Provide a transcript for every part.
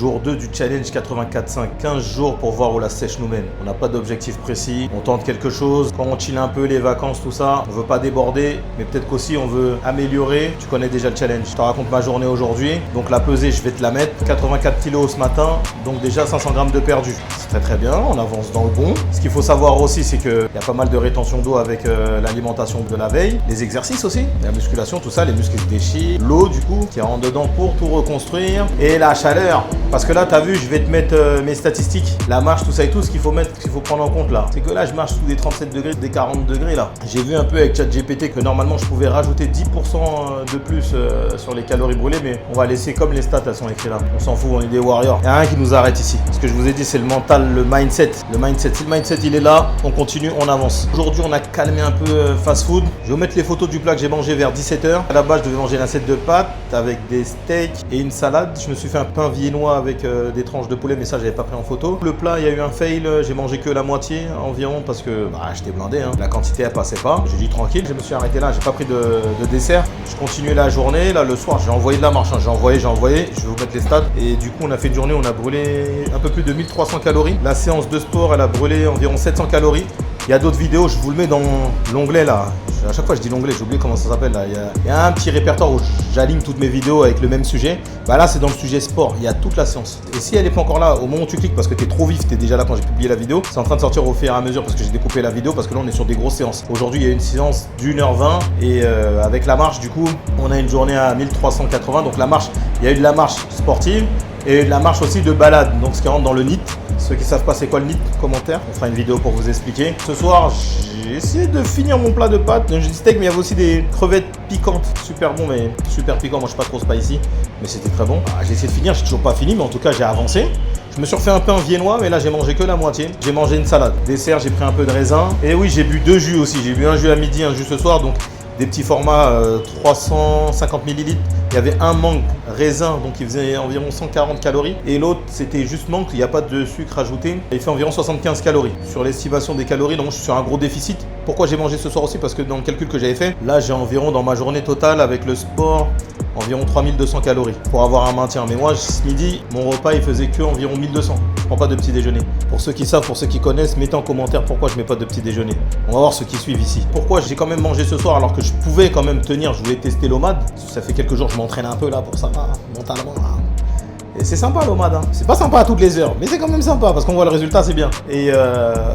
Jour 2 du challenge 84.5, 15 jours pour voir où la sèche nous mène. On n'a pas d'objectif précis, on tente quelque chose. Quand on chill un peu les vacances, tout ça, on veut pas déborder, mais peut-être qu'aussi on veut améliorer. Tu connais déjà le challenge. Je te raconte ma journée aujourd'hui. Donc la pesée, je vais te la mettre. 84 kg ce matin, donc déjà 500 grammes de perdu. C'est très très bien, on avance dans le bon. Ce qu'il faut savoir aussi, c'est qu'il y a pas mal de rétention d'eau avec l'alimentation de la veille. Les exercices aussi, la musculation, tout ça, les muscles qui se déchirent. L'eau du coup, qui rentre dedans pour tout reconstruire. Et la chaleur. Parce que là, tu as vu, je vais te mettre mes statistiques. La marche, tout ça et tout, ce qu'il faut mettre, qu'il faut prendre en compte là. C'est que là, je marche sous des 37 degrés, des 40 degrés là. J'ai vu un peu avec ChatGPT que normalement, je pouvais rajouter 10% de plus sur les calories brûlées, mais on va laisser comme les stats, elles sont écrites là. On s'en fout, on est des warriors. Il n'y a rien qui nous arrête ici. Ce que je vous ai dit, c'est le mental, le mindset. Le mindset, si le mindset il est là, on continue, on avance. Aujourd'hui, on a calmé un peu fast food. Je vais vous mettre les photos du plat que j'ai mangé vers 17h. À la base, je devais manger une assiette de pâtes avec des steaks et une salade. Je me suis fait un pain viennois avec des tranches de poulet, mais ça, j'avais pas pris en photo. Le plat, il y a eu un fail. J'ai mangé que la moitié environ parce que j'étais blindé. La quantité, elle passait pas. J'ai dit tranquille. Je me suis arrêté là. J'ai pas pris de dessert. Je continuais la journée. Là, le soir, j'ai envoyé de la marche. J'ai envoyé. Je vais vous mettre les stats. Et du coup, on a fait une journée. On a brûlé un peu plus de 1300 calories. La séance de sport, elle a brûlé environ 700 calories. Il y a d'autres vidéos, je vous le mets dans l'onglet là. À chaque fois je dis l'onglet, j'ai oublié comment ça s'appelle là. Il y a un petit répertoire où j'aligne toutes mes vidéos avec le même sujet. Là c'est dans le sujet sport, il y a toute la séance. Et si elle n'est pas encore là, au moment où tu cliques, parce que tu es trop vif, tu es déjà là quand j'ai publié la vidéo, c'est en train de sortir au fur et à mesure parce que j'ai découpé la vidéo, parce que là on est sur des grosses séances. Aujourd'hui il y a une séance d'1h20 et avec la marche du coup, on a une journée à 1380. Donc la marche, il y a eu de la marche sportive et de la marche aussi de balade, donc ce qui rentre dans le NEAT. Ceux qui ne savent pas c'est quoi le NEAT, commentaire, on fera une vidéo pour vous expliquer. Ce soir, j'ai essayé de finir mon plat de pâtes. J'ai dit steak, mais il y avait aussi des crevettes piquantes. Super bon, mais super piquant. Moi, je ne suis pas trop spicy, mais c'était très bon. J'ai essayé de finir, j'ai toujours pas fini, mais en tout cas, j'ai avancé. Je me suis refait un pain viennois, mais là, j'ai mangé que la moitié. J'ai mangé une salade. Dessert, j'ai pris un peu de raisin. Et oui, j'ai bu 2 jus aussi. J'ai bu un jus à midi, un jus ce soir. Donc, des petits formats 350 ml. Il y avait un mangue raisin, donc il faisait environ 140 calories. Et l'autre, c'était juste mangue, il n'y a pas de sucre ajouté. Il fait environ 75 calories. Sur l'estimation des calories, donc je suis sur un gros déficit. Pourquoi j'ai mangé ce soir aussi? Parce que dans le calcul que j'avais fait, là j'ai environ dans ma journée totale avec le sport, environ 3200 calories pour avoir un maintien. Mais moi, ce midi, mon repas, il faisait que environ 1200. Je prends pas de petit déjeuner. Pour ceux qui savent, pour ceux qui connaissent, mettez en commentaire pourquoi je mets pas de petit déjeuner. On va voir ceux qui suivent ici. Pourquoi j'ai quand même mangé ce soir alors que je pouvais quand même tenir. Je voulais tester l'OMAD. Ça fait quelques jours que je m'entraîne un peu là pour ça, mentalement. Et c'est sympa l'OMAD, C'est pas sympa à toutes les heures, mais c'est quand même sympa parce qu'on voit le résultat, c'est bien. Et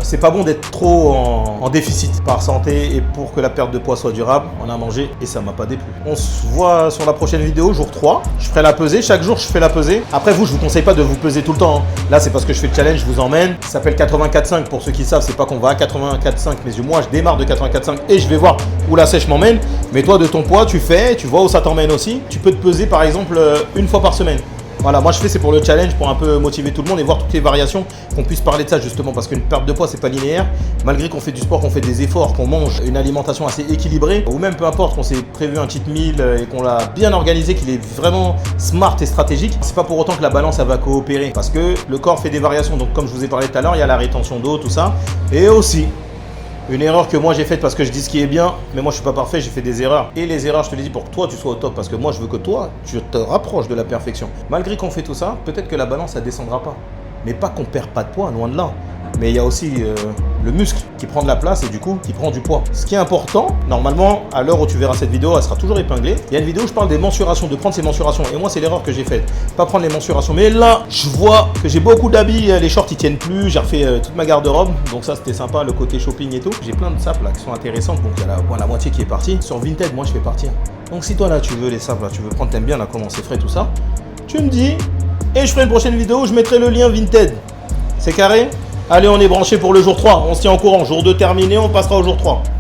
c'est pas bon d'être trop en déficit par santé et pour que la perte de poids soit durable. On a mangé et ça m'a pas déplu. On se voit sur la prochaine vidéo, jour 3. Je ferai la pesée, chaque jour je fais la pesée. Après vous, je vous conseille pas de vous peser tout le temps. Là c'est parce que je fais le challenge, je vous emmène. Ça s'appelle 84.5 pour ceux qui savent, c'est pas qu'on va à 84.5, mais moi je démarre de 84.5 et je vais voir où la sèche m'emmène. Mais toi de ton poids, tu vois où ça t'emmène aussi. Tu peux te peser par exemple une fois par semaine. Voilà, moi je fais c'est pour le challenge, pour un peu motiver tout le monde et voir toutes les variations, qu'on puisse parler de ça justement parce qu'une perte de poids c'est pas linéaire. Malgré qu'on fait du sport, qu'on fait des efforts, qu'on mange une alimentation assez équilibrée ou même peu importe qu'on s'est prévu un cheat meal et qu'on l'a bien organisé, qu'il est vraiment smart et stratégique, c'est pas pour autant que la balance elle va coopérer parce que le corps fait des variations. Donc comme je vous ai parlé tout à l'heure, il y a la rétention d'eau, tout ça. Et aussi une erreur que moi j'ai faite parce que je dis ce qui est bien, mais moi je suis pas parfait, j'ai fait des erreurs. Et les erreurs, je te les dis pour que toi tu sois au top, parce que moi je veux que toi tu te rapproches de la perfection. Malgré qu'on fait tout ça, peut-être que la balance elle descendra pas. Mais pas qu'on perd pas de poids, loin de là. Mais il y a aussi le muscle qui prend de la place et du coup qui prend du poids. Ce qui est important, normalement, à l'heure où tu verras cette vidéo, elle sera toujours épinglée. Il y a une vidéo où je parle des mensurations, de prendre ces mensurations. Et moi, c'est l'erreur que j'ai faite. Pas prendre les mensurations. Mais là, je vois que j'ai beaucoup d'habits, les shorts ils tiennent plus. J'ai refait toute ma garde-robe. Donc ça, c'était sympa, le côté shopping et tout. J'ai plein de sapes là qui sont intéressantes. Donc il y a la moitié qui est partie. Sur Vinted, moi, je fais partir. Donc si toi là, tu veux les sapes, là, tu veux prendre, t'aimes bien là, comment c'est frais, tout ça, tu me dis. Et je ferai une prochaine vidéo où je mettrai le lien Vinted. C'est carré? Allez, on est branché pour le jour 3. On se tient au courant. Jour 2 terminé, on passera au jour 3.